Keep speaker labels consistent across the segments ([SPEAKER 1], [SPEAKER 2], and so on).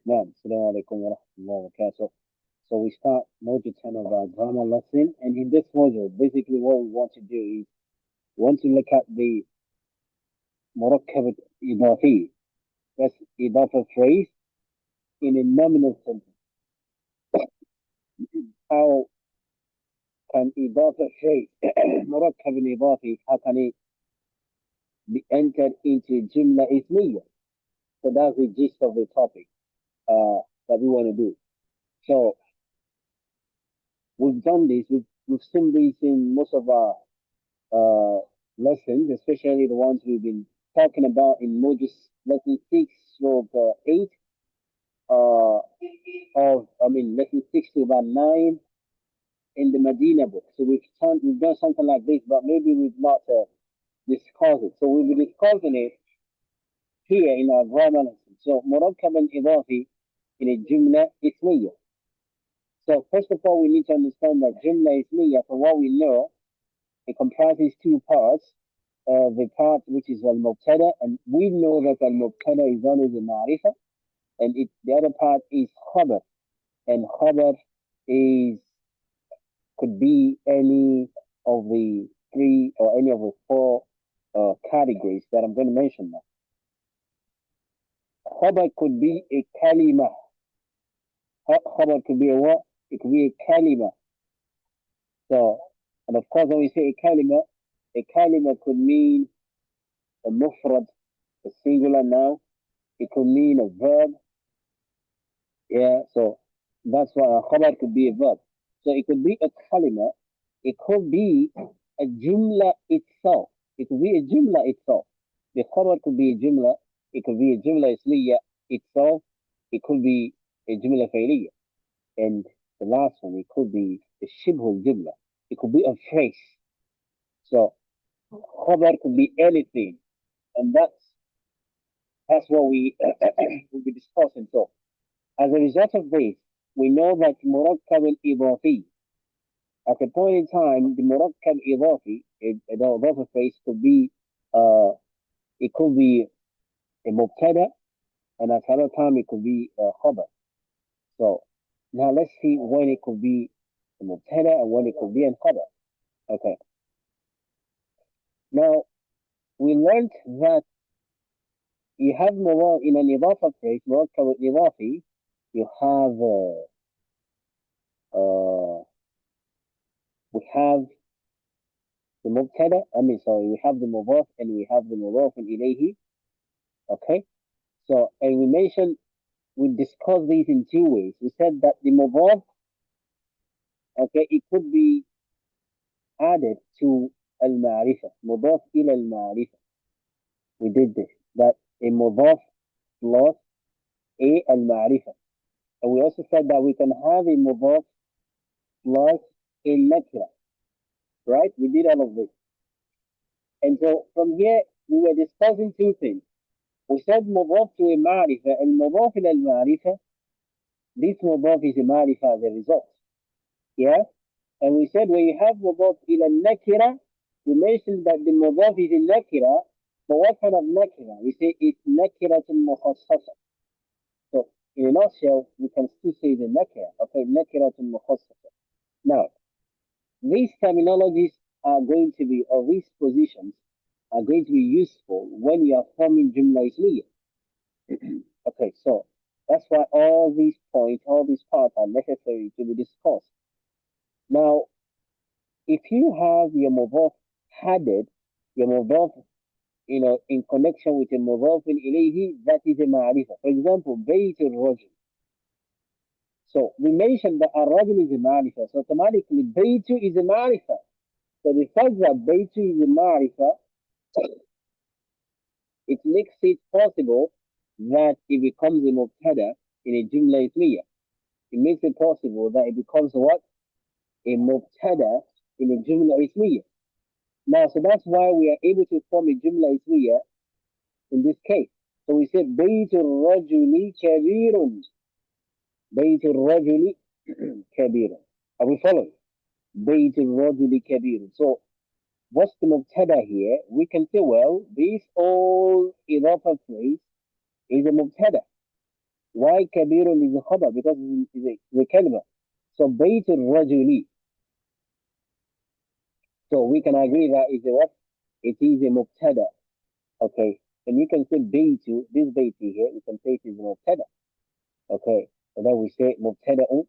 [SPEAKER 1] Naam, Assalamu alaikum wa rahmatullahi wa barakatuh. So we start module 10 of our grammar lesson, and in this module, basically what we want to do is we want to look at the murakkab idafi. That's idafa phrase in a nominal sentence. How can idafa phrase, murakkab idafi, how can it be entered into jumla ismiya? So that's the gist of the topic that we want to do. So we've done this, we've seen this in most of our uh, lessons, especially the ones we've been talking about in modules lesson 6 stroke 8 lesson 6 to about 9 in the Medina book. So we've done something like this, but maybe we've not discussed it. So we'll be discussing it here in our grammar lesson. So مركب إضافي in a jumla ismiya. So first of all, we need to understand that jumla ismiya, from what we know, it comprises two parts. The part which is al-mubtada, and we know that al-mubtada is always a ma'rifah, and the other part is khabar, and khabar is could be any of the three or any of the four categories that I'm going to mention now. Khabar could be a kalima. Khabar could be a what? It could be a kalima. So, and of course, when we say a kalima could mean a mufrad, a singular noun. It could mean a verb. Yeah, so that's why a khabar could be a verb. So it could be a kalima. It could be a jumla itself. It could be a jumla itself. The khabar could be a jumla. It could be a jumla isliya itself. It could be a jumla failiya. And the last one, it could be a shibhul jumla. It could be a phrase. So khabar could be anything. And that's what we will be discussing. So as a result of this, we know that murakkab al-idafi, at a point in time, the murakkab idafi, the idafa phrase could be, it could be a mubtada, and at another time it could be a khabar. So now let's see when it could be a mubtada and when it could be a khabar. Okay. Now we learned that you have in an idafa phrase, murakkab al-idafi, you have we have the mubtada, we have the mudaf and we have the mudaf ilayhi. Okay. So, and we discussed these in two ways. We said that the mudaf, okay, it could be added to al-ma'rifah, mudaf ila al-ma'rifah. We did this, that a mudaf plus a al-ma'rifah. And we also said that we can have a mudaf plus a nakira, right? We did all of this. And so from here, we were discussing two things. We said mudaf to a ma'rifah, and mudaf ila al-ma'rifah, this mudaf is a ma'rifah as a result. Yeah? And we said when you have mudaf ila nakira, we mentioned that the mudaf is a nakira, but what kind of nakira? We say it's nakiratun mukhassasa. So in a nutshell, we can still say the nakira, okay, nakiratun mukhassasa. Now, these terminologies are going to be, or these positions are going to be useful when you are forming jumla ismiya. Okay, so that's why all these points, all these parts are necessary to be discussed. Now, if you have your mudaf added, your mudaf, in connection with a mudaf ilayhi, that is a ma'rifah. For example, bayt al-rajul. So we mentioned that al-rajul is a ma'rifah. So automatically, baytu is a ma'rifah. So the fact that baytu is a ma'rifah, it makes it possible that it becomes a mubtada in a jumla ismiya. It makes it possible that it becomes what? A mubtada in a jumla ismiya. Now, so that's why we are able to form a jumla ismiya in this case. So we said Baytul Rajuli Kabirun. Baytul Rajuli Kabirun. Are we following? Baytul Rajuli Kabirun. So what's the mubtada here? We can say, well, this all Idofah phrase is a mubtada. Why kabirun is a khabar? Because it's a kalima. So bayt al-rajuli. So we can agree that is a what? It is a mubtada. Okay. And you can say baytu, this bayti here, you can say it is a mubtada. Okay. And then we say mubtada'un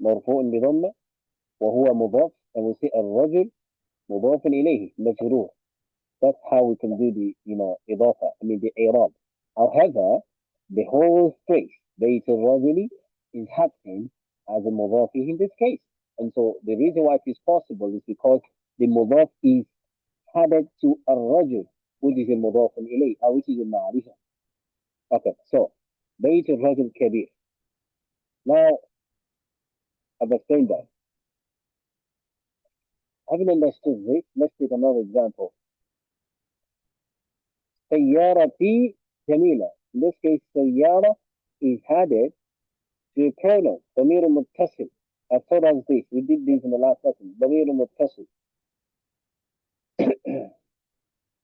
[SPEAKER 1] مرفوع بضمة وهو مضاف, and we say الرجل مضاف إليه مجرور. That's how we can do the, إضافة, I mean the إعراب. However, the whole phrase, بيت الرجل, is happening as a مضاف in this case. And so the reason why it is possible is because the مضاف is added to الرجل, which is a مضاف إليه, or which is a معرفة. Okay, so بيت الرجل كبير. Now, I've explained that. Having understood this, let's take another example. سيارتي جميلة. In this case, سيارة is added to a pronoun, ضمير متصل. As told us this, we did this in the last lesson. ضمير متصل.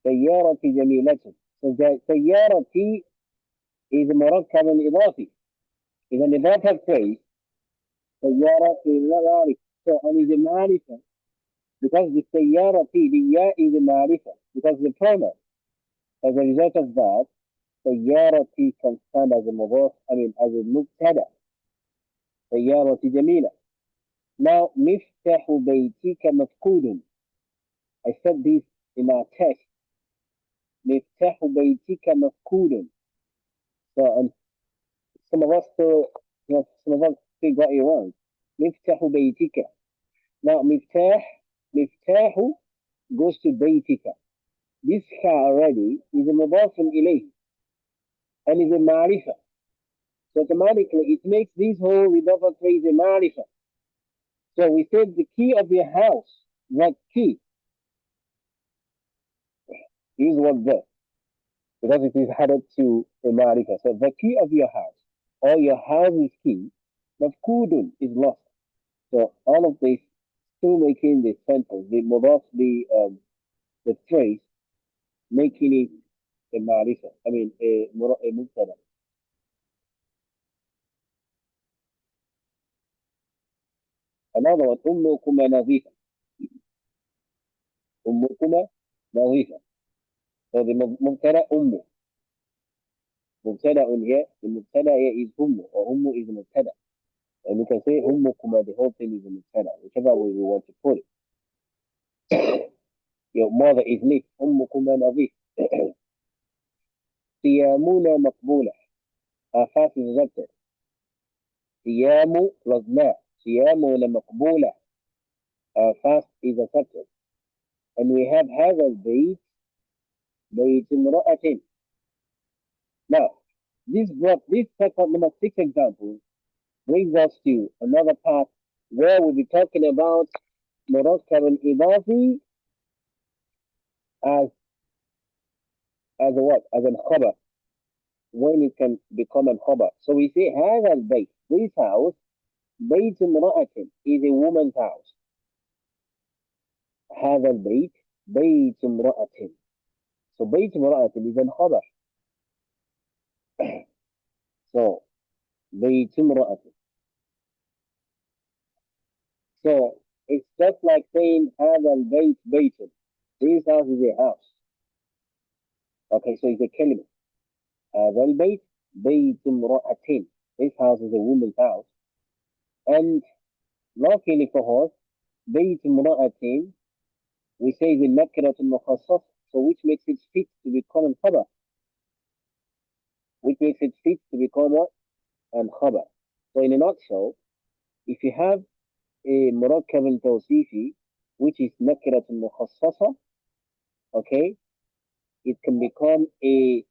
[SPEAKER 1] سيارتي جميلة. So سيارتي is مركب إضافي. إذا إضافة phrase سيارتي معرفة. So and is a معرفة because the سيارتي, the ya is a معرفة because the pronoun. As a result of that, سيارتي can stand as a مضاف, I mean as a مبتدأ. سيارتي جميلة. Now, مفتاح بيتك مفقود. I said this in our text. مفتاح بيتك مفقود. So, and some of us still, some of us still got it wrong. مفتاح بيتك. Now, مفتاح goes to بيتك. This car already is a مضاف إليه and is a معرفة. So automatically it makes this whole إضافة phrase a معرفة. So we said the key of your house, that key, is what there, because it is added to a marifa. So the key of your house, or your house's key, mafkudun is lost. So all of this still making the sentence, the phrase, making it a marifa. I mean a mubtada. Another one, ummukuma nazifa. Ummukuma nazifa. So the mubtada ummu. Mubtada here, the mubtada here is ummu, or ummu is mubtada. And we can say ummukuma, the whole thing is a mubtada, whichever way we want to put it. Your mother is me. أمكما نظيف. صيامنا مقبولة. Our fast is accepted. صيام plus ما. صيامنا مقبولة. Our fast is accepted. And we have هذا البيت بيت امرأة. Now, this second number 6 example brings us to another part where we'll be talking about مركب إضافي as a what? As an khabar. When it can become an khabar. So we say هذا البيت, this house, بيت امرأة is a woman's house. هذا البيت بيت امرأة. So بيت امرأة is an خبر. So بيت امرأة. So it's just like saying هذا البيت بيت. This house is a house. Okay, so it's a كلمة. هذا البيت بيت امرأة. This house is a woman's house. And luckily for us, بيت امرأة we say is a نكرة مخصصة. So which makes it fit to become a خبر. Which makes it fit to become what? An khabar. So in a nutshell, if you have a murakkab tawsifi, which is nakirat mukhassasa, okay, it can become a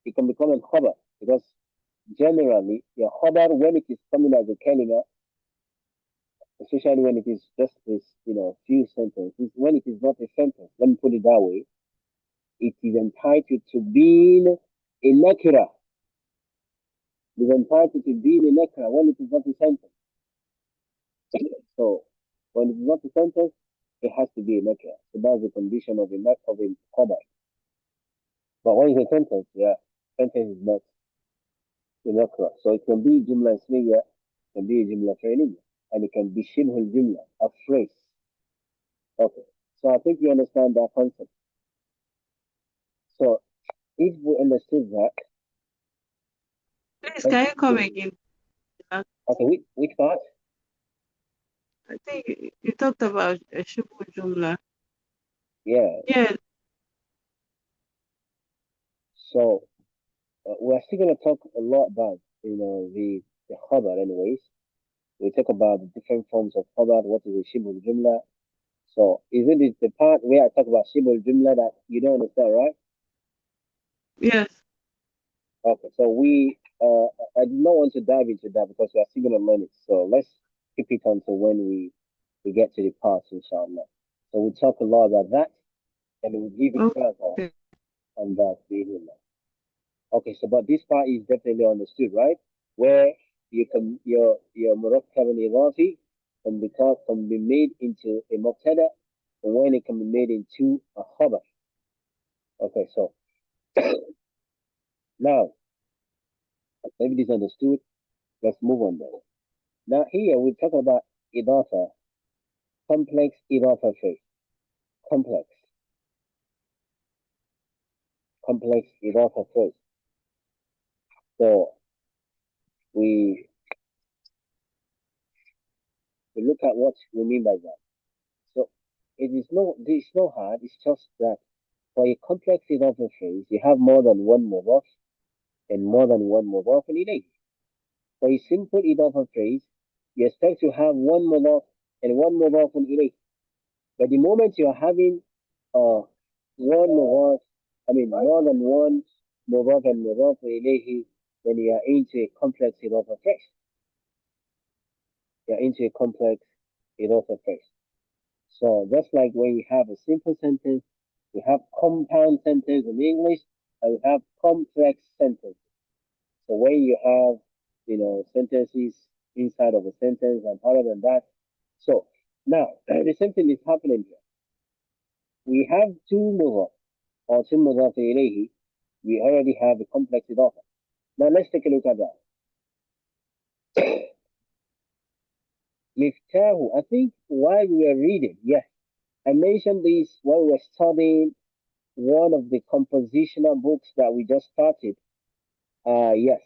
[SPEAKER 1] khabar, because generally your khabar, when it is coming as a kalima, especially when it is just this, few sentences, when it is not a sentence, let me put it that way, it is entitled to being a nakira. It is entitled to being a nakira when it is not a sentence. So when it's not a sentence, it has to be a nakira. So that's the condition of a khabar. But when it's a sentence, yeah. sentence is not correct. So it can be Jumla Ismiya, it can be Jumla Fi'liya, and it can be Shibhul Jumla, a phrase. Okay. So I think you understand that concept. So if we understood that,
[SPEAKER 2] Please,
[SPEAKER 1] let's
[SPEAKER 2] can you come
[SPEAKER 1] go.
[SPEAKER 2] again?
[SPEAKER 1] Okay, which part?
[SPEAKER 2] I think you talked about a Shubu Jumla.
[SPEAKER 1] Yeah.
[SPEAKER 2] Yeah,
[SPEAKER 1] So we're still gonna talk a lot about the khabar anyways. We talk about the different forms of khabar. What is a shibul jumla? So is it the part where I talk about shibul jumla that you don't understand, right?
[SPEAKER 2] yes.
[SPEAKER 1] Okay. So I do not want to dive into that because we are still gonna learn it. So let's keep it until when we get to the part, inshallah. So we talk a lot about that and we'll give examples
[SPEAKER 2] Okay.
[SPEAKER 1] on that. Okay, so but this part is definitely understood, right? Where you can your murakkab and idafi can be made into a mubtada, and when it can be made into a khabar. Okay, so now maybe this is understood. Let's move on then. Now here we talk about idafa, complex idafa phase, complex, complex idafa phase. So we we look at what we mean by that. So it's not hard. It's just that for a complex idafa phrase, you have more than one mudaf and more than one mudaf ilayh. For a simple idafa phrase, you expect to have one mudaf and one mudaf ilayh. But the moment you're having one mudaf, I mean more than one mudaf and mudaf ilayh, then you are into a complex idafa phrase. You're into a complex idafa phrase. So just like when we have a simple sentence, we have compound sentence in English, and we have complex sentence. So when you have, sentences inside of a sentence and other than that. So now the same thing is happening here. We have two mudaf or two mudaf ilayhi. We already have a complex idafa. Now let's take a look at that. Miftahu. I think while we were reading, yes, I mentioned this while we were studying one of the compositional books that we just started. Yes,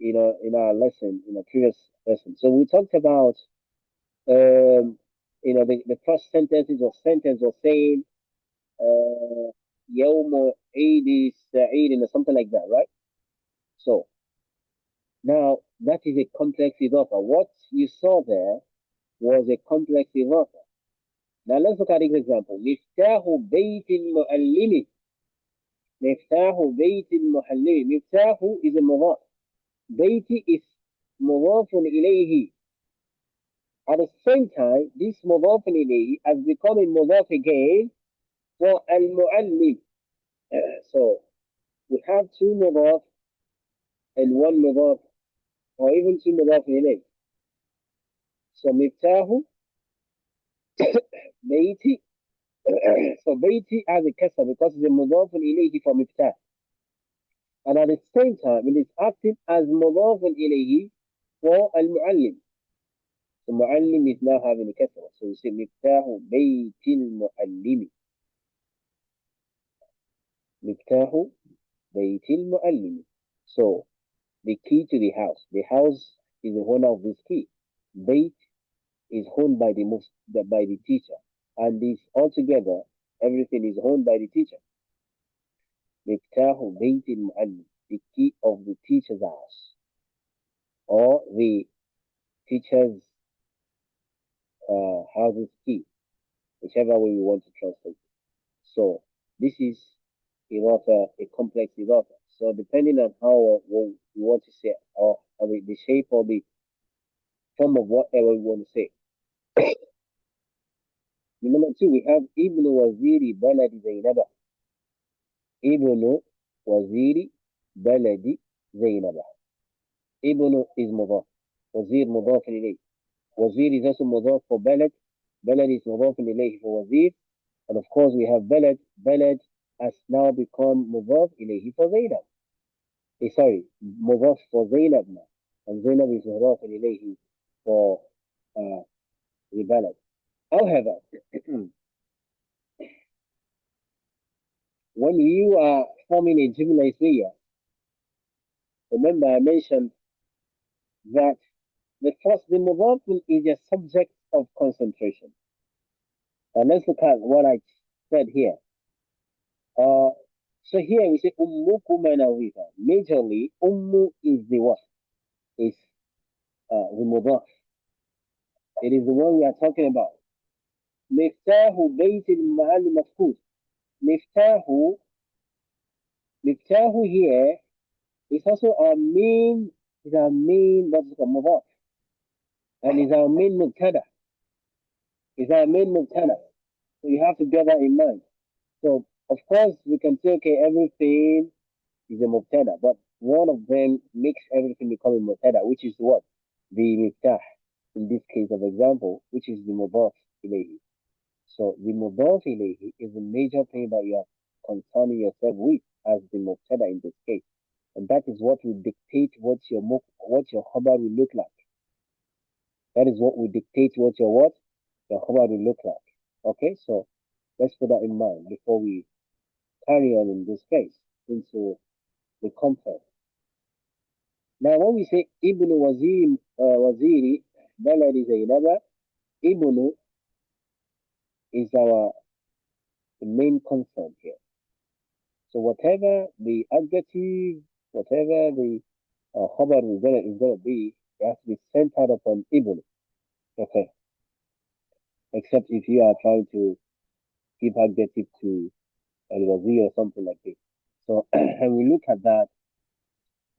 [SPEAKER 1] in our lesson, in a previous lesson. So we talked about, the first sentences or sentence was saying, يوم عيد سعيد or something like that, right? So now that is a complex idafa. What you saw there was a complex idafa. Now let's look at this example. مفتاح بيت المعلم. مفتاح بيت المعلم. مفتاح is a مضاف. بيت is مضاف إليه. At the same time, this مضاف إليه has become a مضاف again for المعلم. So we have two مضاف and one مضاف or even two مضاف إليه. So مفتاح بيتي. So بيتي has a كسر because it's a مضاف إليه for مفتاح. And at the same time, it is acting as مضاف إليه for المعلم. So معلم is now having a كسر. So you say مفتاح بيت المعلم. مفتاح بيت المعلم. So the key to the house. The house is the owner of this key. Bait is owned by by the teacher, and this altogether everything is owned by the teacher. مفتاح بيت المعلم, the key of the teacher's house, or the teacher's house's key, whichever way you want to translate it. So this is a complex idafa. So depending on how you want to say, or the shape or the form of whatever you want to say. Number two, we have Ibn Waziri Baladi Zainaba. Ibn Waziri Baladi Zainaba. Ibn is mudaf. Wazir mudaf ilayh. Wazir is also mudaf for Balad. Balad is mudaf ilayh for Wazir. And of course we have Balad. Balad has now become mudaf ilayh for Zainab. sorry, مضاف for Zainab now. And Zainab is مضاف إليه for the balad. However, when you are forming a Jumla Ismiya, remember I mentioned that the mudaf is a subject of concentration. And let's look at what I said here. Uh, so here we say ummukum nawifa. Majorly, ummu is the what? Is the mudaf. It is the one we are talking about. Miftahu bayt al-mahal mafkud. Miftahu, miftahu here is also our main what's it called, mudaf. And is our main mubtada. Is our main mubtada. So you have to bear that in mind. So of course we can say okay everything is a mubtada, but one of them makes everything become a mubtada, which is what? The miftah in this case of example, which is the mudaf ilayhi. So the mudaf ilayhi is a major thing that you are concerning yourself with as the mubtada in this case. And that is what will dictate what your khabar will look like. That is what will dictate what your khabar will look like. Okay, so let's put that in mind before we carry on in this case into the context. Now, when we say Ibn Waziri Baladi Zainaba, Ibn is our main concern here. So whatever the adjective, whatever the khabar is gonna be, it has to be centered upon Ibn. Okay. Except if you are trying to give adjective to Al-Wazir or something like this. So, and we look at that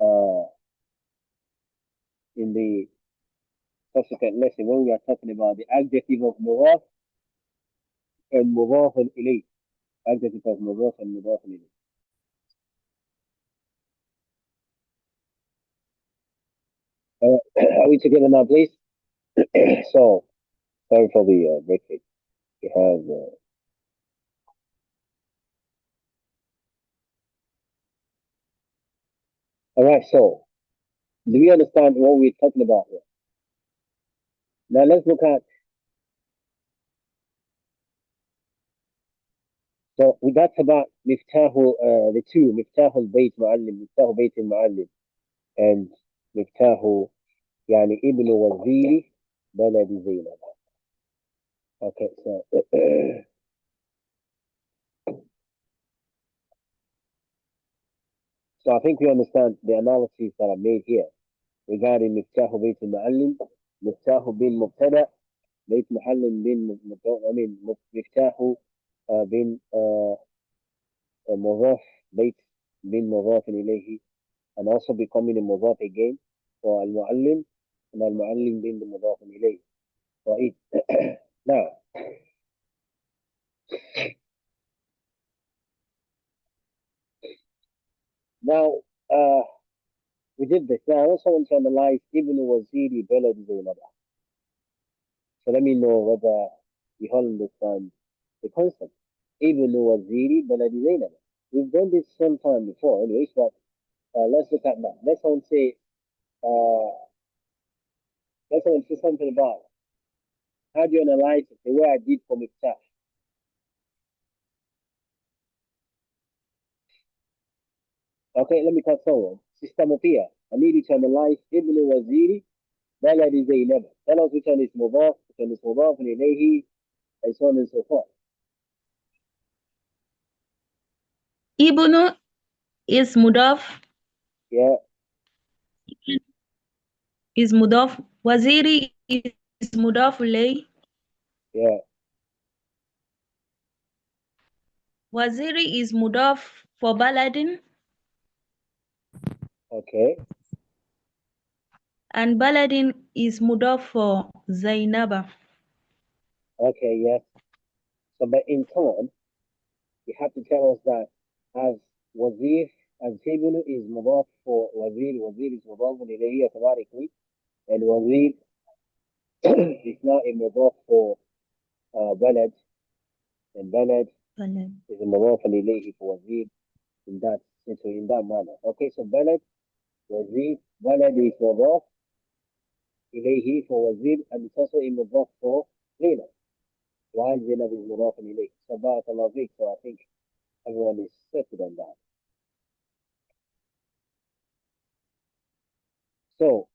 [SPEAKER 1] uh, in the subsequent lesson when we are talking about the adjective of Mudaf and Mudaf ilayh. Adjective of Mudaf and Mudaf ilayh. Are we together now, please? So, sorry for the breakage. We have, all right, so do we understand what we're talking about here? Now let's look at, so we got about the two, Miftahu al-Bayt Mu'allim, Miftahu Bayt al-Mu'allim, and Miftahu, يعني ابن وزير بلد زينب. Okay, so so I think we understand the analysis that I made here regarding مفتاح بيت المعلم, مفتاح بين مبتدأ, بيت معلم بين I mean مفتاح بين مضاف, بيت بين مضاف إليه, and also becoming a مضاف again for المعلم, and المعلم بين مضاف إليه. Right. Now, now, uh, we did this. Now, I also want to analyze Ibn Waziri Balad Zainab. So let me know whether you all understand the concept. Ibn Waziri Balad Zainab. We've done this sometime before, anyways, but let's look at that. Uh, let's say something about how do you analyze it, the way I did for Miftah. Okay, let me cut forward. Sister Mufia, I need you to analyze Ibn Waziri Balad Zainab. Tell us which one is Mudaf, which one is Mudaf, and Ilayhi, and so on and so forth.
[SPEAKER 2] Ibnu is mudaf,
[SPEAKER 1] Yeah,
[SPEAKER 2] is mudaf. Waziri is mudaf ilay.
[SPEAKER 1] yeah,
[SPEAKER 2] Waziri is mudaf for baladin,
[SPEAKER 1] okay,
[SPEAKER 2] and baladin is mudaf for Zainaba.
[SPEAKER 1] okay, yes. So, but in turn, you have to tell us that as Wazir, as Ibn is mudaf for Wazir, Wazir is mudaf ilayhi automatically, and Wazir is now a mudaf for Balad, and Balad
[SPEAKER 2] Balad.
[SPEAKER 1] is a mudaf ilayhi for Wazir. in that manner. Okay, so balad wazir, balad is mudaf ilayhi for wazir, and it's also a mudaf for Zainab, while Zainab is mudaf ilayhi. So barakallahu fiik. So I think everyone is settled on that. So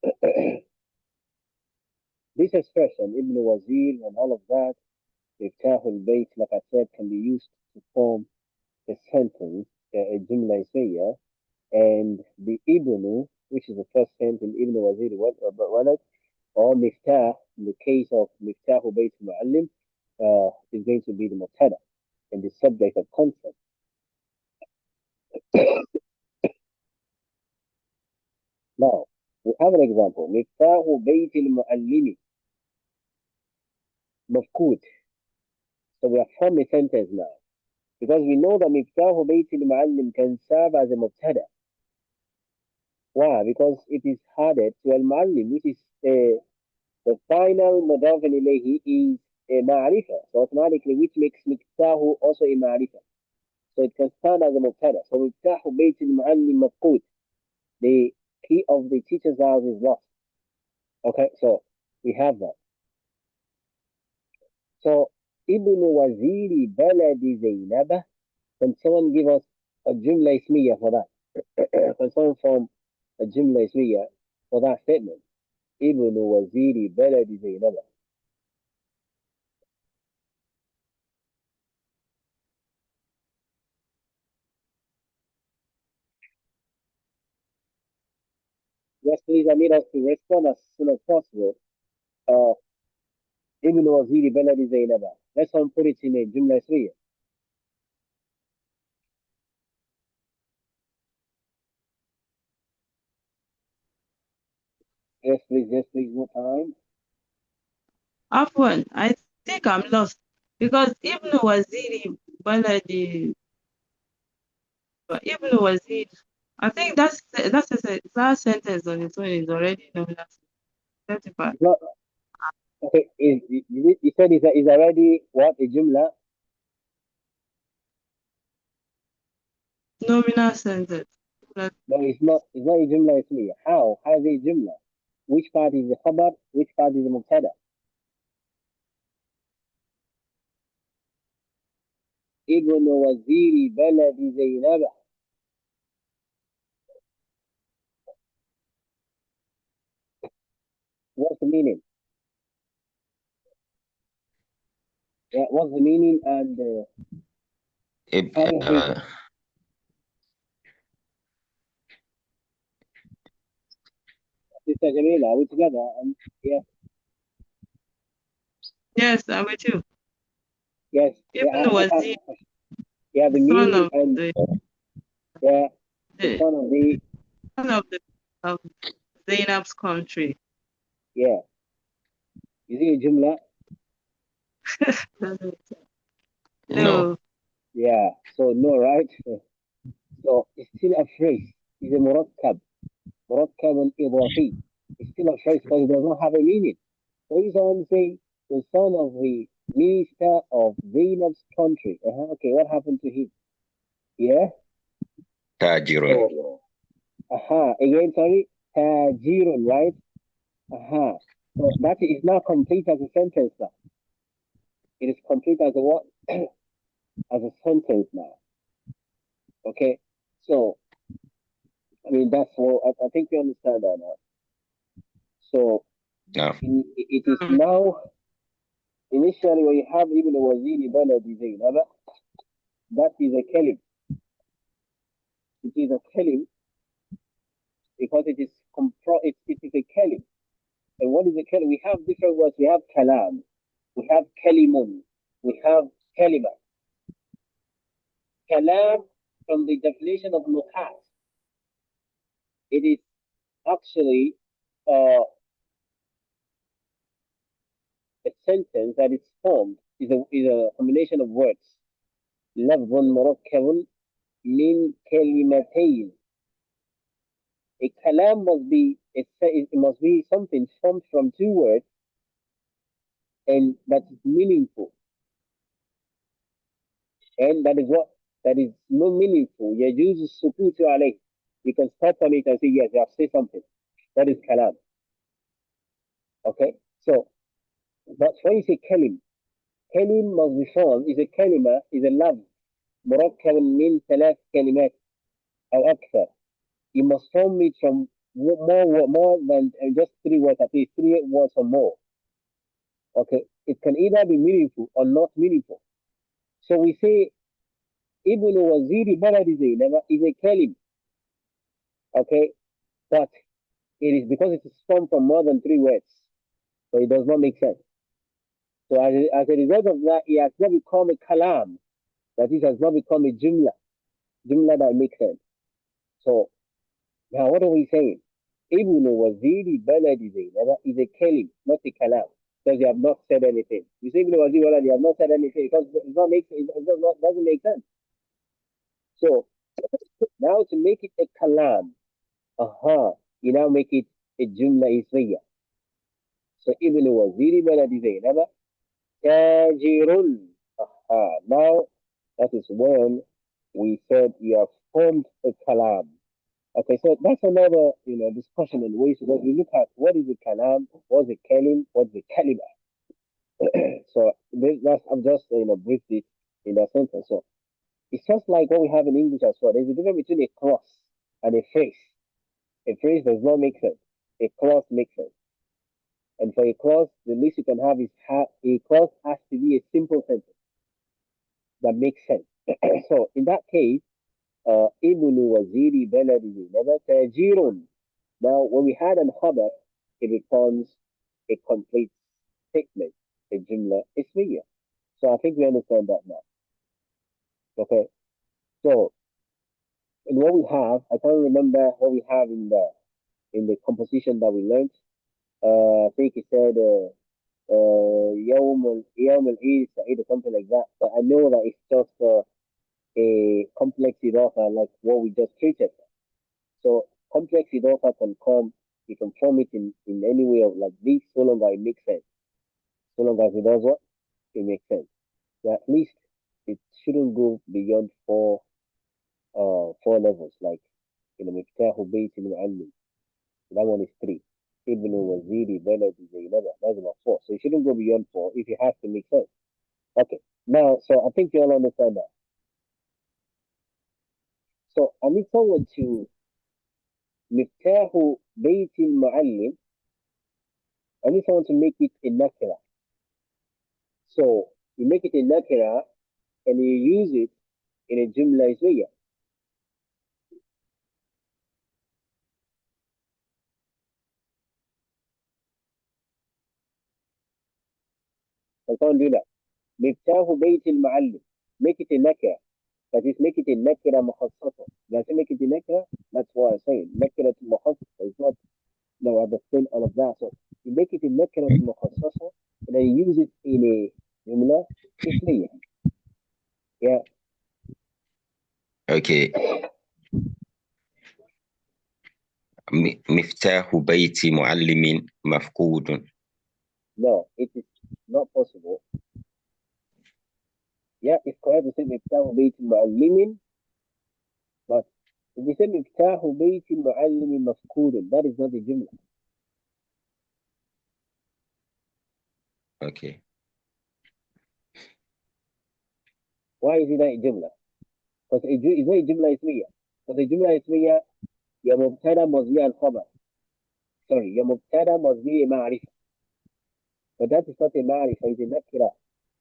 [SPEAKER 1] this expression, Ibn Wazir and all of that, Miftah al-Bayt, like I said, can be used to form a sentence, a jumla ismiyya, and the Ibn, which is the first sentence, Ibn Wazir Walad, or Miftah, in the case of Miftah al-Bayt al-Mu'allim, is going to be the Mu'tada and the subject of concept. Now, we have an example. Miftah al-Bayt al-Mu'allimi, mafkud. So we have formed a sentence now. Because we know that Miftah Bayt al-Mu'allim can serve as a mubtada. Why? Because it is added to al-Mu'allim, which is the final mudaf ilayhi is a ma'rifa. So automatically, which makes Miftahu also a ma'rifa. So it can stand as a mubtada. So Miftah Bayt al-Mu'allim mafqud. The key of the teacher's house is lost. Okay, so we have that. So Ibn Waziri Baladi Zainaba. Can someone give us a jumla ismiya for that? Can someone form a jumla ismiya for that statement? Ibn Waziri Baladi Zainaba. Yes, please, I need us to respond as soon as possible. Uh, Ibn Waziri Baladi Zainaba. Let's someone put it in a jumla ismiya. Yes, please, no time.
[SPEAKER 2] Afwan, I think I'm lost because Ibn Waziri Baladi, Ibn Wazir. I think that sentence on its own is already nominal. Certified.
[SPEAKER 1] It's not, okay, you said it's already what? A jumla?
[SPEAKER 2] Nominal sentence. But
[SPEAKER 1] No, it's not a jumla ismiya. How? How is it a jumla? Which part is the khabar? Which part is the mubtada? Ibn Waziri Baladi Zainaba. What's the meaning? Yeah, what's the meaning and
[SPEAKER 3] Ib-
[SPEAKER 1] how does it?
[SPEAKER 3] uh,
[SPEAKER 1] Sister Jamila, are we together? Yeah,
[SPEAKER 2] yes, I'm with you.
[SPEAKER 1] yes, yeah.
[SPEAKER 2] Ibn
[SPEAKER 1] I have
[SPEAKER 2] Wazir,
[SPEAKER 1] yeah
[SPEAKER 2] the
[SPEAKER 1] the meaning and yeah the
[SPEAKER 2] the
[SPEAKER 1] son of the
[SPEAKER 2] son of the of Zainab's country.
[SPEAKER 1] yeah. Is it a jumla?
[SPEAKER 3] no,
[SPEAKER 2] No,
[SPEAKER 1] Yeah. So no, right? So it's still a phrase. It's a murakkab and idafi. It's still a phrase because it does not have a meaning. So if someone say the son of the minister of Zainab's country. Okay, what happened to him? Yeah.
[SPEAKER 3] tajirun.
[SPEAKER 1] So again, sorry, tajirun, right? So that is now complete as a sentence now. It is complete as a what? As a sentence now. Okay. So I mean that's what I think you understand that now. So
[SPEAKER 3] No,
[SPEAKER 1] it is now initially when you have even a waziri baladi zainaba, that is a kelim. It is a kelim because it is a kelim. And what is a kelim? We have different words. We have kalam, we have kelimun, we have kelima. Kalam, from the definition of nukat, it is actually uh, a sentence that is formed is a combination of words. لفظ مركب من كلمتين. A kalam it must be something formed from two words and that is meaningful. And that is what that is not meaningful, يجوز السكوت عليه. You can stop on it and say, yes, you have said something. That is kalam. Okay? So, but when you say kalim, kalim must be formed, is a kalima, is a love, مركب من 3 كلمات أو أكثر. You must form it from more than just 3 words, at least 3 words or more. Okay? It can either be meaningful or not meaningful. So we say, Ibn Waziri Baladi Zainab is a kalim. Okay? But it is because it is formed from more than 3 words. So it does not make sense. So as a result of that, it has not become a kalam. That is, has not become a jumla. Jumla that makes sense. So now what are we saying? Ibn Waziri Baladi Zainab is a kalim, not a kalam. Because you have not said anything. You say Ibn Waziri Baladi, you have not said anything because it doesn't make sense. So now to make it a kalam, you now make it a jumla isriya. So Ibn Waziri Baladi Zainab, tajirun. Now that is when we said you have formed a kalam. Okay, so that's another discussion and ways because we look at what is a kalam, what's a kalim, what's a kalima. So that's I'm just briefed it in that sentence. So it's just like what we have in English as well. There's a difference between a clause and a phrase. A phrase does not make sense. A clause makes sense. And for a clause, the least you can have is a clause has to be a simple sentence that makes sense. So in that case, Ibn Waziri Baladi never tajirun. Now, when we had an khabar, it becomes a complete statement, a jumla ismiya. So I think we understand that now. Okay. So, in what we have, I can't remember what we have in the composition that we learned. I think it said يوم العيد سعيد or something like that. But I know that it's just a complex Idofah like what we just treated. So complex Idofah can come, you can form it in any way of like this, so long as it makes sense. So long as it does what? It makes sense. So at least it shouldn't go beyond four levels, like مفتاح بيت المعلم. That one is 3. Ibn Waziri Baladi Zainab. That's about 4. So you shouldn't go beyond 4 if it has to make sense. Okay. Now, so I think you all understand that. So I need someone to مفتاح بيت المعلم. I need someone to make it a nakira. So you make it a nakira and you use it in a jumla ismiya. I can't do that. مفتاح بيت المعلم. Make it a nakira. That is, make it a nakira mukhassasa. When I say make it a nakira, that's what I'm saying. Nakira to mukhassasa. It's not, no, I understand all of that. So you make it a nakira to mukhassasa and then you use it in a jumla ismiya. Yeah.
[SPEAKER 3] Okay. مفتاح بيت معلم مفقود.
[SPEAKER 1] No, it is not possible. Yeah, it's correct to say مفتاح بيت معلم, but if you say مفتاح بيت معلم مفقود, that is not a jumla.
[SPEAKER 3] Okay.
[SPEAKER 1] Why is it not a jumla? Because it's not a jumla ismiya. Because a jumla ismiya, your mubtada must be al-khabar. Sorry, your mubtada must be a ma'rifah. But that is not a ma'rifah, it's a nakira.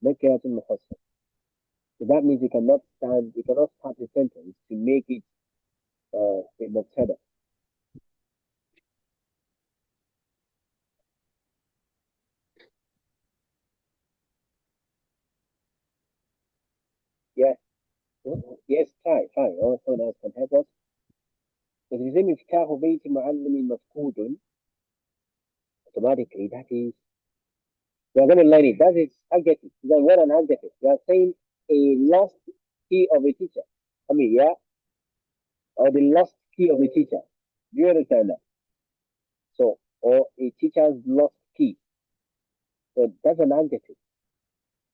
[SPEAKER 1] Nakira to mukhassas. So that means you cannot start a sentence to make it a mubtada. Yeah. Yes, fine. Or someone else can help us. But if you say مفتاح بيت معلم مفقود, automatically that is, we are going to learn it. That is adjective. Then what an adjective? We are saying a lost key of a teacher. I mean, yeah, or the lost key of a teacher. Do you understand that? So, or a teacher's lost key. So that's an adjective.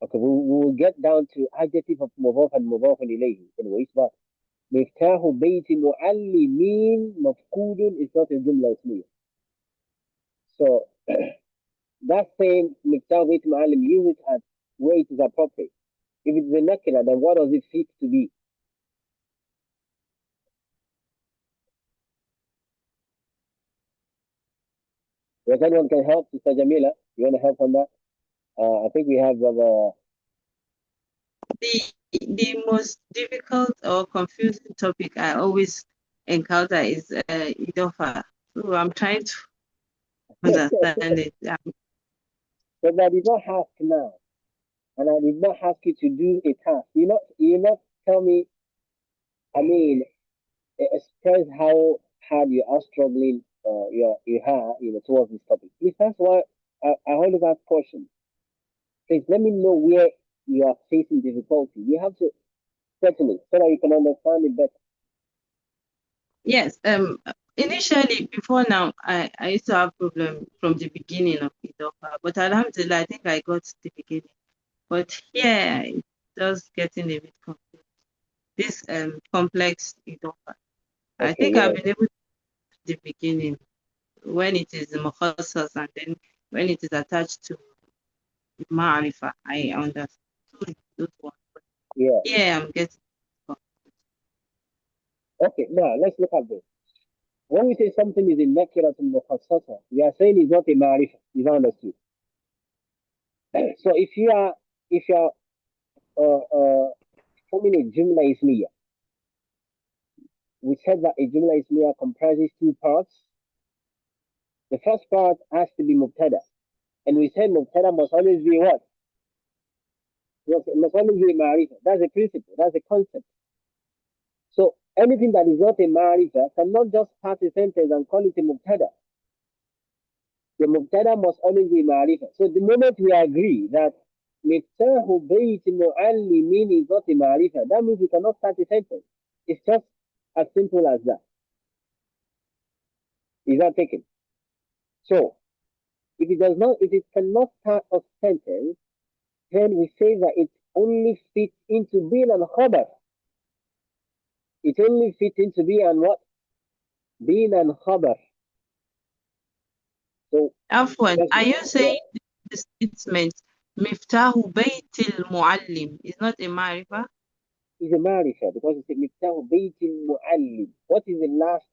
[SPEAKER 1] Okay, we will get down to adjective of مضاف and مضاف إليه anyways, but مفتاح بيت معلمين مفقود is not a جملة اسمية. So that same مفتاح بيت معلم, use it at where it is appropriate. If it's a nakira, then what does it fit to be? If anyone can help, Sister Jamila, you want to help on that? I think we have
[SPEAKER 2] The most difficult or confusing topic I always encounter is Idofah. So I'm trying to understand it.
[SPEAKER 1] but I did not ask now, and I did not ask you to do a task. You not tell me. I mean, express how hard you are struggling, you are, towards this topic. Please, that's why I always ask questions. Please let me know where you are facing difficulty. You have to settle it so that you can understand it better.
[SPEAKER 2] Yes. Initially, before now, I used to have problem from the beginning of Idofah, but Alhamdulillah, I think I got the beginning. But here, it's just getting a bit confused. This complex Idofah. I
[SPEAKER 1] Okay,
[SPEAKER 2] think
[SPEAKER 1] yeah.
[SPEAKER 2] I've been able to the beginning when it is mukhassas and then when it is attached to ma'rifa, I understood those ones. But
[SPEAKER 1] Yeah.
[SPEAKER 2] yeah, I'm getting
[SPEAKER 1] Okay, now let's look at this. When we say something is a nakira to mukhassasa, we are saying it's not a ma'rifah. Is that understood? So if you are forming a jumla ismiya, we said that a jumla ismiya comprises two parts. The first part has to be mubtada, and we said mubtada must always be what? Must always be a ma'rifah. That's a principle. That's a concept. So anything that is not a ma'rifah cannot just start a sentence and call it a mubtada. The mubtada must always be ma'rifah. So the moment we agree that miftahu bayt mu'allimin is not a ma'rifah, that means we cannot start a sentence. It's just as simple as that. Is that taken? So if it cannot start a sentence, then we say that it only fits into being an khabar. It only fits into being an what? Being an khabar. So
[SPEAKER 2] Afwan, are you saying the statement Miftahu Baytil Muallim is not a marifa?
[SPEAKER 1] it's a ma'rifah because it's a miftahu bayt mu'allim. What is the last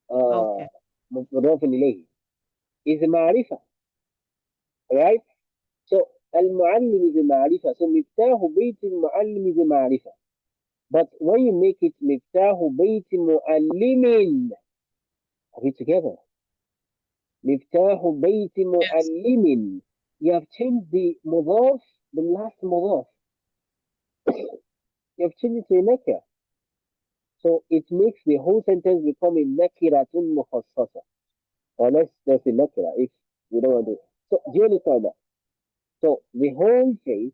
[SPEAKER 2] Okay.
[SPEAKER 1] مضاف إليه? Is a ma'rifah, right? So al-mu'allim is a ma'rifah. So miftahu bayt mu'allim is a ma'rifah. But when you make it miftahu bayt mu'allimin, are we together? Miftahu bayt
[SPEAKER 2] Yes.
[SPEAKER 1] mu'allimin. You have changed the mudaf, the last mudaf. You have changed it to a nakira. So it makes the whole sentence become a nakiratun mukhassasa. Or let's say nakira if we don't want to. So do you understand that? So the whole phrase,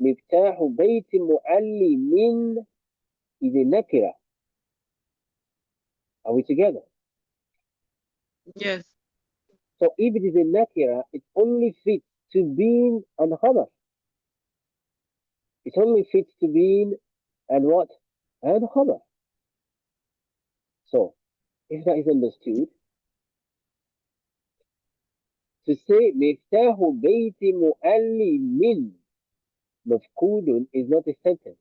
[SPEAKER 1] miftahu bayti mu'allimin, is a nakira. Are we together?
[SPEAKER 2] Yes.
[SPEAKER 1] So if it is a nakira, it only fits to being and khabar. It only fits to being and what? And khabar. So if that is understood, to say miftahu bayti mu'allimin mafkudun is not a sentence.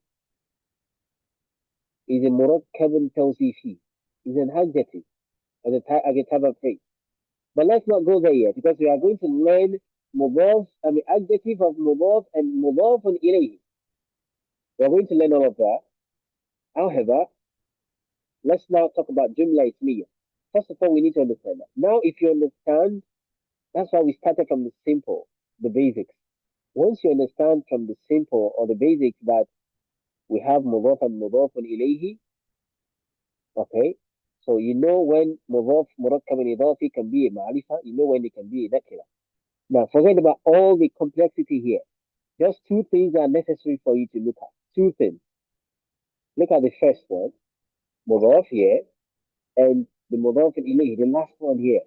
[SPEAKER 1] Is a murakkabun tawsifi. Is an adjective as a type of phrase. But let's not go there yet because we are going to learn adjective of mudaf and mudafun ilayhi. We are going to learn all of that. However, let's now talk about jumla ismiya. First of all, we need to understand that. Now, if you understand, that's why we started from the simple, the basics. Once you understand from the simple or the basics that we have mudaf and mudafun ilayhi, okay, so you know when mudaf murakkab and idafi can be a ma'rifa, you know when it can be a nakira. Now, forget about all the complexity here. Just two things are necessary for you to look at. Two things. Look at the first one, mudaf here, and the mudaf ilayhi, the last one here.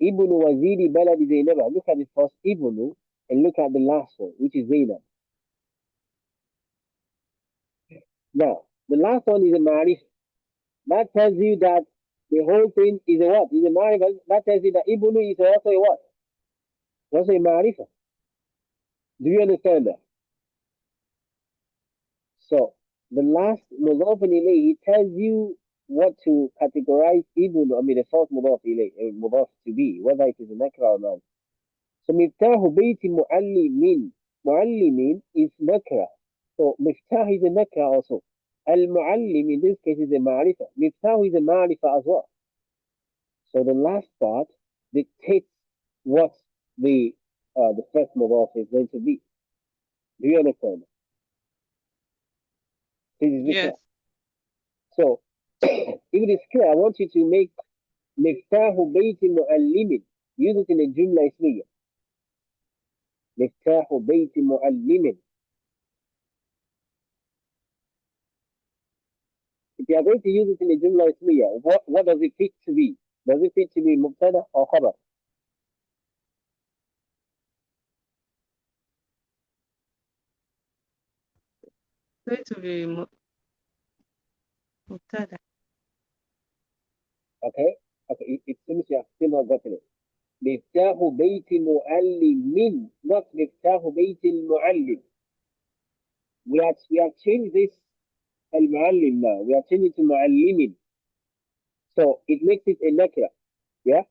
[SPEAKER 1] Ibnu waziri baladi Zainaba. Look at the first ibnu. and look at the last one, which is Zainab. Now, the last one is a marif. That tells you that the whole thing is a what? Is a marif. That tells you that Ibnu is also a what? Also a marifa. Do you understand that? So the last mudaf ilayhi tells you what to categorize Ibnu. I mean, the first mudaf ilayhi, mudaf to be, whether it is a nakra or not. So miftahu bayti muallimin. Muallimin is nakra. So miftah is a nakra also. Al-muallim in this case is a ma'rifa. Miftah is a ma'rifa as well. So the last part dictates what the first mudaf is going to be. Do you understand? This is
[SPEAKER 2] Yes.
[SPEAKER 1] clear. So if it is clear, I want you to make miftahu bayti muallimin. Use it in a jumla ismiya. Miftahu bayti muallimin. If you are going to use it in a jumla ismiya, what does it fit to be? Does it fit to be mubtada or khabar?
[SPEAKER 2] Going to be mubtada.
[SPEAKER 1] Okay? Okay, it seems you have still not gotten it. مفتاح بيت معلم, not مفتاح بيت المعلم. We have changed this المعلم now. We have changed it to معلم. So it makes it a nakira. Yeah?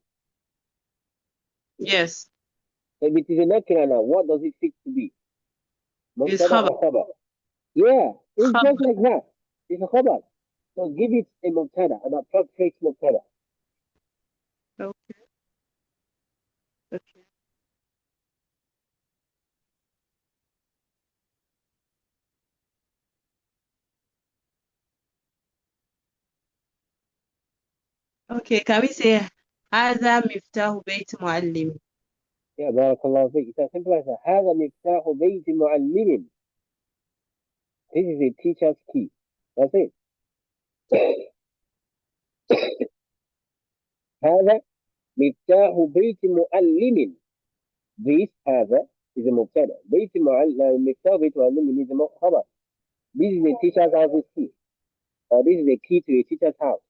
[SPEAKER 2] Yes.
[SPEAKER 1] So if it is a nakira now, what does it fit to be?
[SPEAKER 2] It's
[SPEAKER 1] Mubtada or khabar? Yeah, it's
[SPEAKER 2] Khabar.
[SPEAKER 1] just like that. It's a khabar. So give it a mubtada, an appropriate mubtada.
[SPEAKER 2] Okay. Okay. Okay, can we say هذا مفتاح بيت معلم?
[SPEAKER 1] Yeah, barakallahu fiqh. It's as simple as that. هذا مفتاح بيت معلم. This is a teacher's key. That's it. هذا مفتاح بيت معلم. This هذا is a مبتدا. بيت معلم مفتاح بيت معلم is a خبر. This is a teacher's house's key. Or this is a key to a teacher's house.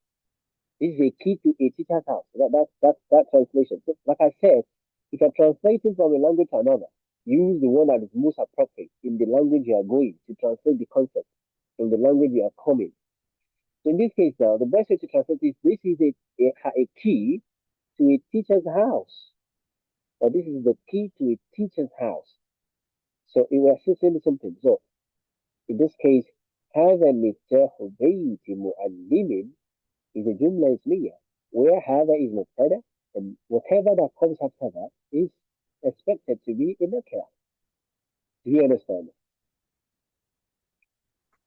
[SPEAKER 1] This is a key to a teacher's house. That translation. So, like I said, if you're translating from a language to another, use the one that is most appropriate in the language you are going to translate the concept in the language you are coming. So in this case now, the best way to translate is this is a key to a teacher's house. Or this is the key to a teacher's house. So it was saying something. So in this case, هذا مفتاح بيت معلم is a jumla ismiya, where هذا is mubtada, and whatever that comes after that is expected to be a nakira. Do you understand?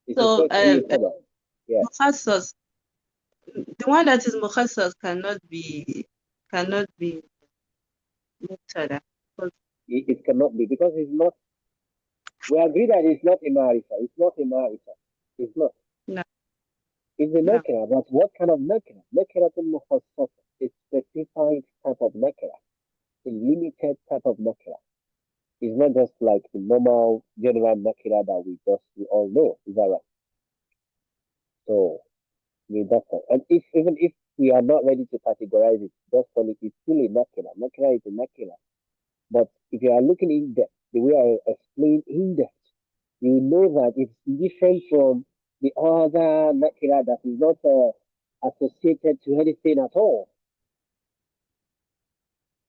[SPEAKER 1] It's
[SPEAKER 2] So
[SPEAKER 1] expected to be a khabar. Yeah.
[SPEAKER 2] مخصص, the one that is مخصص cannot be مبتدا.
[SPEAKER 1] It cannot be because it's not. We agree that it's not a marifa. It's not a marifa. It's not.
[SPEAKER 2] No.
[SPEAKER 1] It's a
[SPEAKER 2] No.
[SPEAKER 1] nakira, but what kind of nakira? Nakiratul mukhassas. It's specified type of nakira. A limited type of nakira. It's not just like the normal general nakira that we all know. Is that right? So that's all. And even if we are not ready to categorize it, just call it, it's still a nakira. Nakira is a nakira. But if you are looking in depth, the way I explained in depth, you know that it's different from the other nakira that is not associated to anything at all.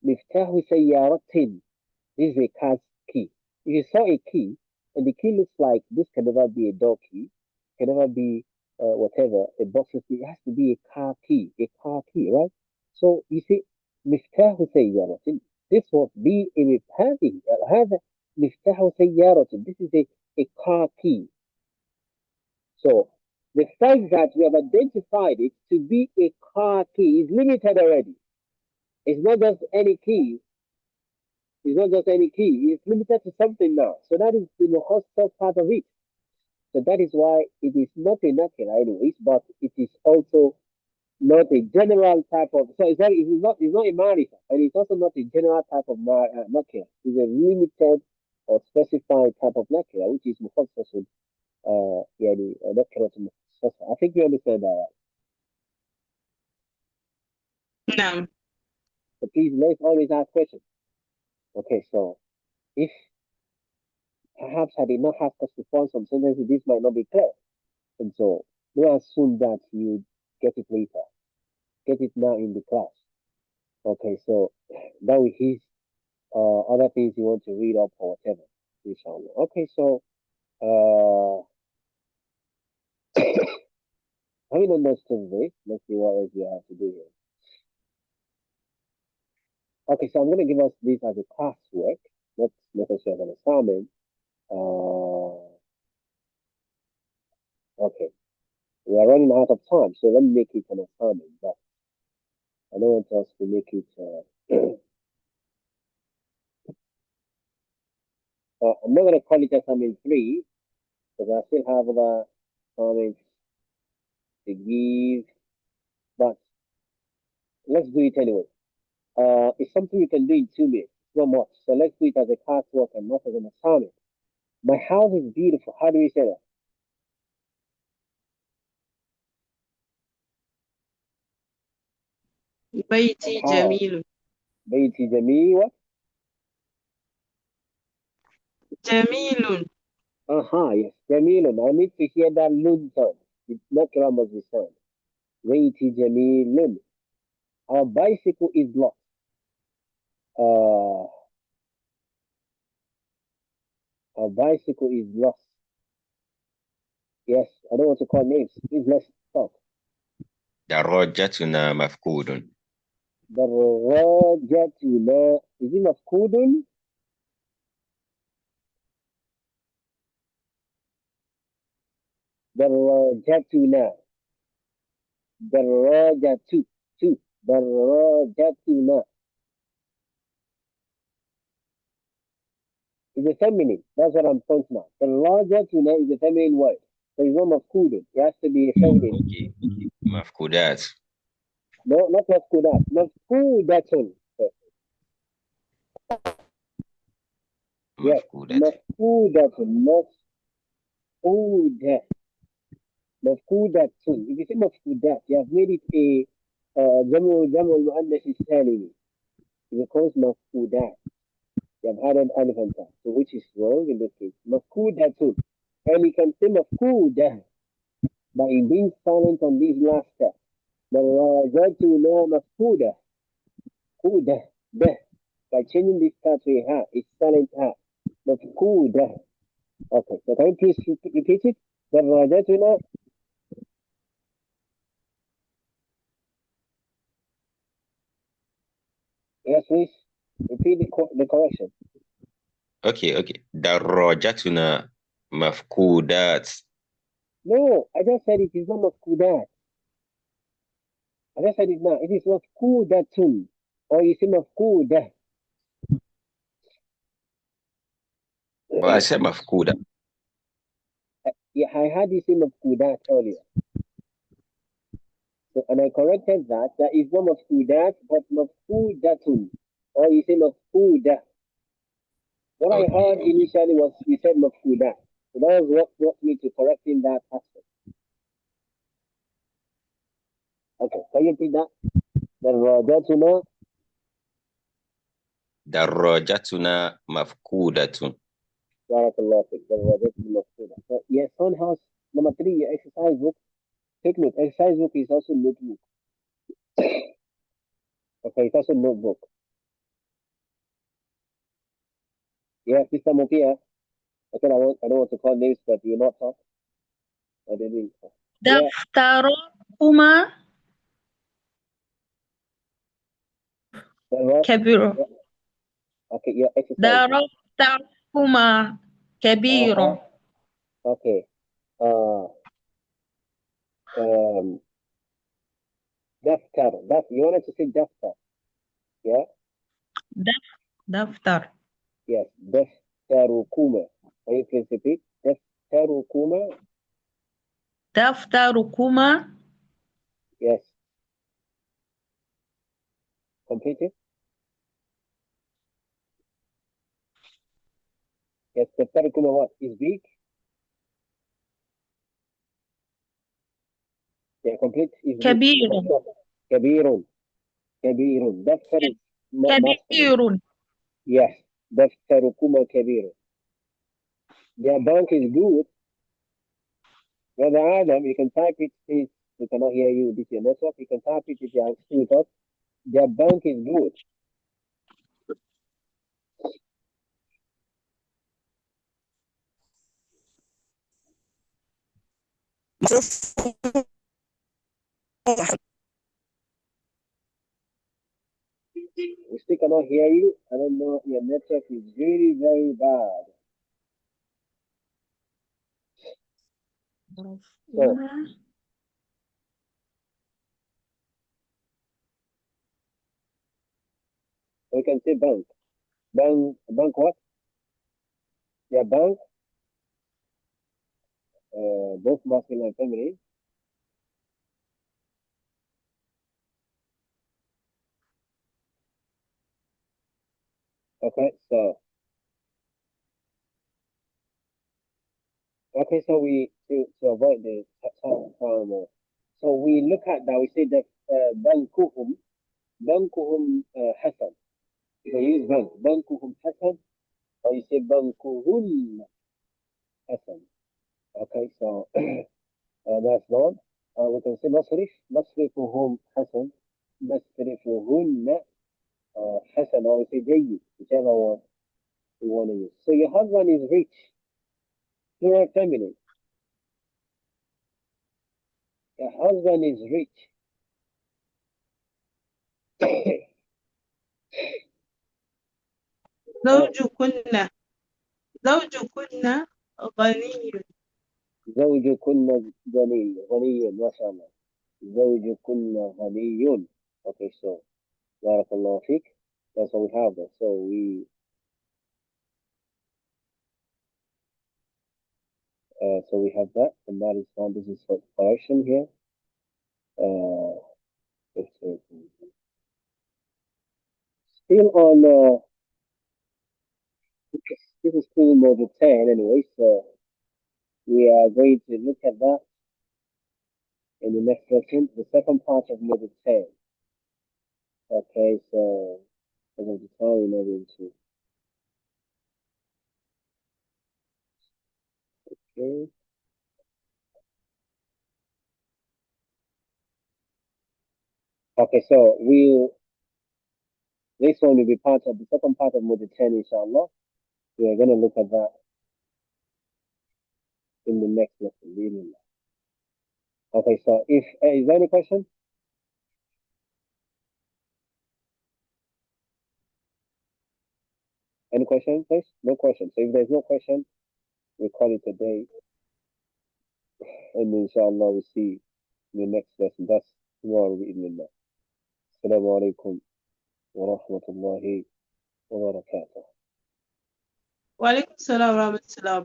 [SPEAKER 1] Miftahu sayyaratin. This is a car's key. If you saw a key, and the key looks like this can never be a door key, can never be whatever, a box's key, it has to be a car key, right? So you see, miftahu sayyaratin. This was be a هذا مفتاح سيارة. This is a car key. So the fact that we have identified it to be a car key is limited already. It's not just any key. It's not just any key. It's limited to something now. So that is the muhassas part of it. So that is why it is not a nakira anyways, but it is also not a general type of. So it's not a marifa, and it's also not a general type of nakira. It's a limited or specified type of nakira, which is mukhassas. يعني nakira mukhassasa. I think you understand that, right?
[SPEAKER 2] No.
[SPEAKER 1] So please, let's always ask questions. Okay, so if perhaps I did not have us to find some sentences, this might not be clear, and so don't assume that you get it later. Get it now in the class. Okay, so that with his other things you want to read up or whatever. Inshallah. Okay, so having understood this, let's see what else we have to do here. Okay, so I'm gonna give us this as a classwork, not necessarily as an assignment. Okay, we are running out of time, so let me make it an assignment, but I don't want us to make it I'm not gonna call it assignment 3 because I still have other assignments to give, but let's do it anyway. It's something you can do in 2 minutes, not much. So let's do it as a classwork and not as an assignment. My house is beautiful. How do we say that?
[SPEAKER 2] بيتي
[SPEAKER 1] How?
[SPEAKER 2] جميل.
[SPEAKER 1] Bayti Jamil, what?
[SPEAKER 2] جميل.
[SPEAKER 1] Yes. Jamilun. I need to hear that lun sound. It's not must be sound. Bayti Jamilun. Our bicycle is lost. Our bicycle is lost. Yes, I don't want to call names. Please let's talk.
[SPEAKER 3] دراجتنا مفقود.
[SPEAKER 1] درجتنا. Is it mafkudun? درجتنا. درجة two. درجتنا. Is a feminine. That's what I'm pointing out. درجتنا is a feminine word. So it's not mafkudun. It has to be a feminine.
[SPEAKER 3] Okay. مفقودات.
[SPEAKER 1] No, not mafkudat. Mafkudatun. Yes,
[SPEAKER 3] مفقودات.
[SPEAKER 1] mafkudatun. Mafkudat. Mafkudatun. If you say mafkudat, you have made it a jamu muannas salimi. It becomes mafkudat. You have added alif on top, so which is wrong in this case. Mafkudatun. And you can say mafkudah by being silent on this last step. Darajatuna mafkudah. Kudah. Dah. By changing this start to a ha, it's silent ha. Mafkudah. Okay, so can you please repeat it? درجتنا. Yes, please. Repeat the correction.
[SPEAKER 3] Okay. دراجتنا مفقودات.
[SPEAKER 1] No, I just said it is not mafkudat. I just said it now. It is mafkudatun. Or you say mafkudah.
[SPEAKER 3] But I said مفقودة.
[SPEAKER 1] Yeah, I had you say mafkudat earlier. So, and I corrected that. That is not mafkudat, but mafkudatun. Or you say mafkudah. What I heard initially was you said mafkudat. So that was what brought me to correcting that aspect. Okay, can you repeat that? درجتنا.
[SPEAKER 3] دراجتنا مفقودة.
[SPEAKER 1] Barakallah fik. درجتنا مفقودة. So, yes, on house number 3, your exercise book. Take note. Exercise book is also notebook. Okay, it's also notebook. Yeah, Sister Mukia. I said I don't want to call names, but you're not talk. I didn't. Yeah.
[SPEAKER 4] دفترهما كبير.
[SPEAKER 1] Okay, your exercise.
[SPEAKER 4] دفترهما كبير.
[SPEAKER 1] Okay. Daftar. You wanted to say daftar. Yeah?
[SPEAKER 4] دفتر.
[SPEAKER 1] Yes. Daftarukuma. Can you please repeat? Daftarukuma.
[SPEAKER 4] دفتركما
[SPEAKER 1] Yes. Complete it. Yes, the third what is big. Yeah, complete is big.
[SPEAKER 4] كبير
[SPEAKER 1] كبير. كبير. دفتر is masculine.
[SPEAKER 4] كبير
[SPEAKER 1] Yes, دفتركما كبير. Their bank is good. Brother Adam, you can type it. Please, we cannot hear you. This is your network. You can type it if you are still with us. Their bank is good. We still cannot hear you. I don't know. Your network is very, very bad. So, we can say bank. Bank what? Yeah, bank, both masculine and feminine. Okay, so we to avoid the time, so we look at that. We say that bankuhum hasan. You can use bankuhum hasan, or you say bankuhun hasan. Okay, so that's one. We can say masrifuhum hasan, masrifuhunna hasan, or we say jayyid, whichever one we want to use. So your husband is rich, plural feminine. Your husband is rich.
[SPEAKER 2] زوجكن غني.
[SPEAKER 1] زوجكن غني ما شاء الله. زوجكن غني. Okay, so بارك الله فيك. That's what we have there. So we have that, and that is one. This is for correction here. Still on. This is still module 10 anyway. So we are going to look at that in the next section, the second part of module 10. Okay, so because of the time, we're not going to. Okay. Okay, so this one will be part of the second part of module 10, inshallah. We are going to look at that in the next lesson. Okay, so if is there any question? Any question, please? No question. So if there's no question, we call it a day. And inshallah, we'll see in the next lesson. That's tomorrow, bi'idhnillah. Assalamu alaikum wa rahmatullahi wa barakatuh.
[SPEAKER 2] وعليكم السلام ورحمة الله